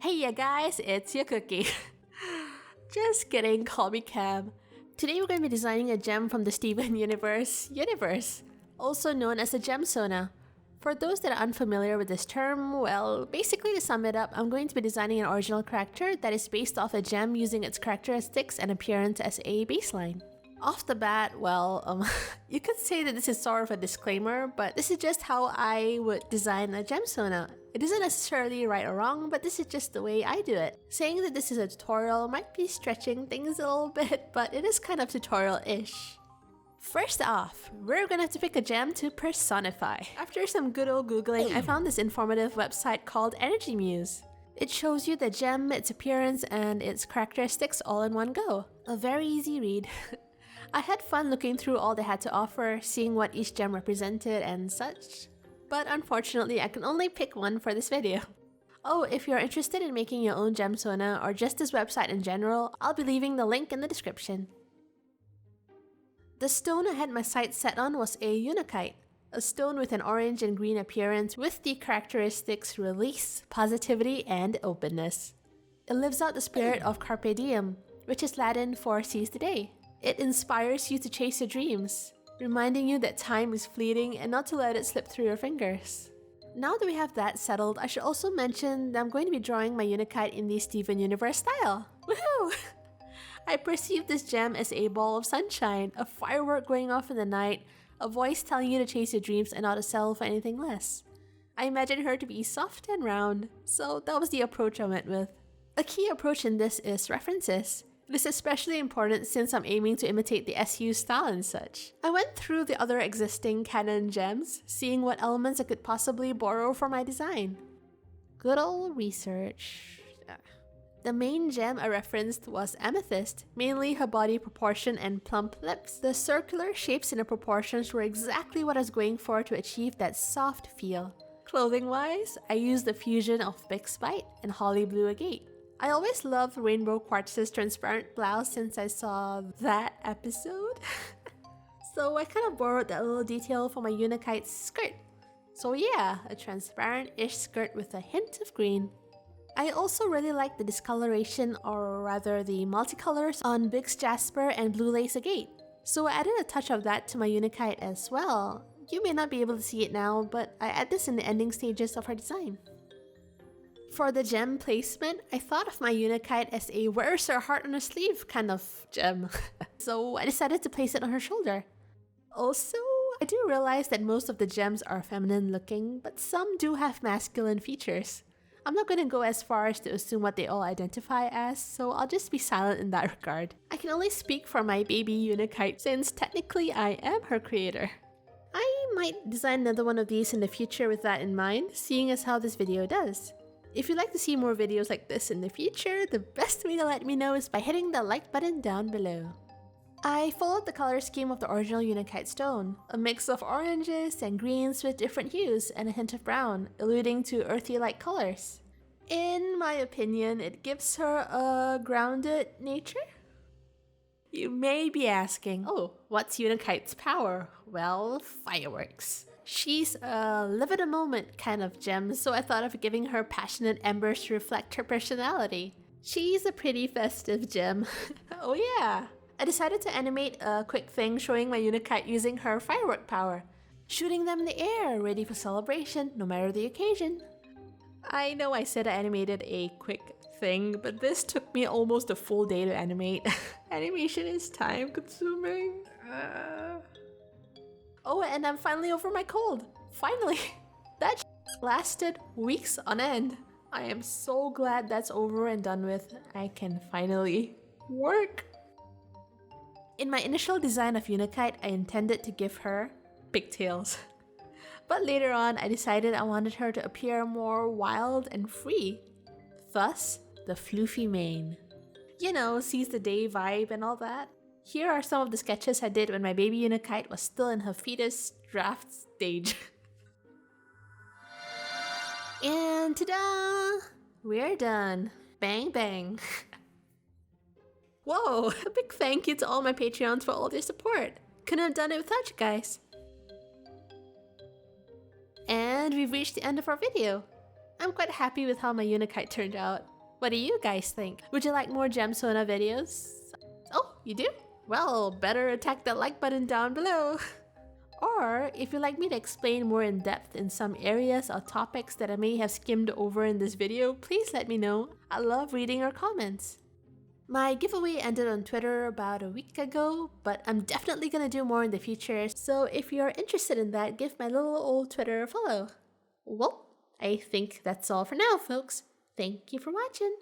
Hey ya guys, it's your cookie. Just kidding, call me Cam. Today we're going to be designing a gem from the Steven universe, also known as the Gemsona. For those that are unfamiliar with this term, well, basically to sum it up, I'm going to be designing an original character that is based off a gem using its characteristics and appearance as a baseline. Off the bat, well, you could say that this is sort of a disclaimer, but this is just how I would design a Gemsona. It isn't necessarily right or wrong, but this is just the way I do it. Saying that this is a tutorial might be stretching things a little bit, but it is kind of tutorial-ish. First off, we're gonna have to pick a gem to personify. After some good old googling, I found this informative website called Energy Muse. It shows you the gem, its appearance, and its characteristics all in one go. A very easy read. I had fun looking through all they had to offer, seeing what each gem represented and such. But unfortunately, I can only pick one for this video. Oh, if you're interested in making your own Gemsona or just this website in general, I'll be leaving the link in the description. The stone I had my sights set on was a Unakite, a stone with an orange and green appearance with the characteristics release, positivity, and openness. It lives out the spirit of Carpe Diem, which is Latin for seize the day. It inspires you to chase your dreams, reminding you that time is fleeting and not to let it slip through your fingers. Now that we have that settled, I should also mention that I'm going to be drawing my Unakite in the Steven Universe style. Woohoo! I perceive this gem as a ball of sunshine, a firework going off in the night, a voice telling you to chase your dreams and not to settle for anything less. I imagine her to be soft and round, so that was the approach I went with. A key approach in this is references. This is especially important since I'm aiming to imitate the SU style and such. I went through the other existing canon gems, seeing what elements I could possibly borrow for my design. Good old research. The main gem I referenced was amethyst, mainly her body proportion and plump lips. The circular shapes and the proportions were exactly what I was going for to achieve that soft feel. Clothing-wise, I used the fusion of Big Spite and Holly Blue Agate. I always loved Rainbow Quartz's transparent blouse since I saw that episode. So I kind of borrowed that little detail for my Unakite's skirt. So yeah, a transparent-ish skirt with a hint of green. I also really like the discoloration, or rather the multicolors, on Big's Jasper and Blue Lace Agate. So I added a touch of that to my Unakite as well. You may not be able to see it now, but I add this in the ending stages of her design. For the gem placement, I thought of my Unakite as a wears her heart on her sleeve kind of gem. So I decided to place it on her shoulder. Also, I do realize that most of the gems are feminine looking, but some do have masculine features. I'm not going to go as far as to assume what they all identify as, so I'll just be silent in that regard. I can only speak for my baby Unakite since technically I am her creator. I might design another one of these in the future with that in mind, seeing as how this video does. If you'd like to see more videos like this in the future, the best way to let me know is by hitting the like button down below. I followed the color scheme of the original Unakite stone, a mix of oranges and greens with different hues and a hint of brown, alluding to earthy-like colors. In my opinion, it gives her a grounded nature? You may be asking, oh, what's Unakite's power? Well, fireworks. She's a live in a moment kind of gem, so I thought of giving her passionate embers to reflect her personality. She's a pretty festive gem. Oh yeah! I decided to animate a quick thing showing my Unakite using her firework power, shooting them in the air, ready for celebration, no matter the occasion. I know I said I animated a quick thing, but this took me almost a full day to animate. Animation is time consuming. Oh, and I'm finally over my cold. Finally! That lasted weeks on end. I am so glad that's over and done with. I can finally work. In my initial design of Unakite, I intended to give her pigtails. But later on, I decided I wanted her to appear more wild and free. Thus, the floofy mane. You know, seize the day vibe and all that. Here are some of the sketches I did when my baby Unakite was still in her fetus draft stage. And ta-da! We're done. Bang bang. Whoa! A big thank you to all my Patreons for all their support. Couldn't have done it without you guys. And we've reached the end of our video. I'm quite happy with how my Unakite turned out. What do you guys think? Would you like more Gemsona videos? Oh, you do? Well, better attack that like button down below. Or if you'd like me to explain more in depth in some areas or topics that I may have skimmed over in this video, please let me know. I love reading your comments. My giveaway ended on Twitter about a week ago, but I'm definitely gonna do more in the future, so if you're interested in that, give my little old Twitter a follow. Well, I think that's all for now, folks. Thank you for watching.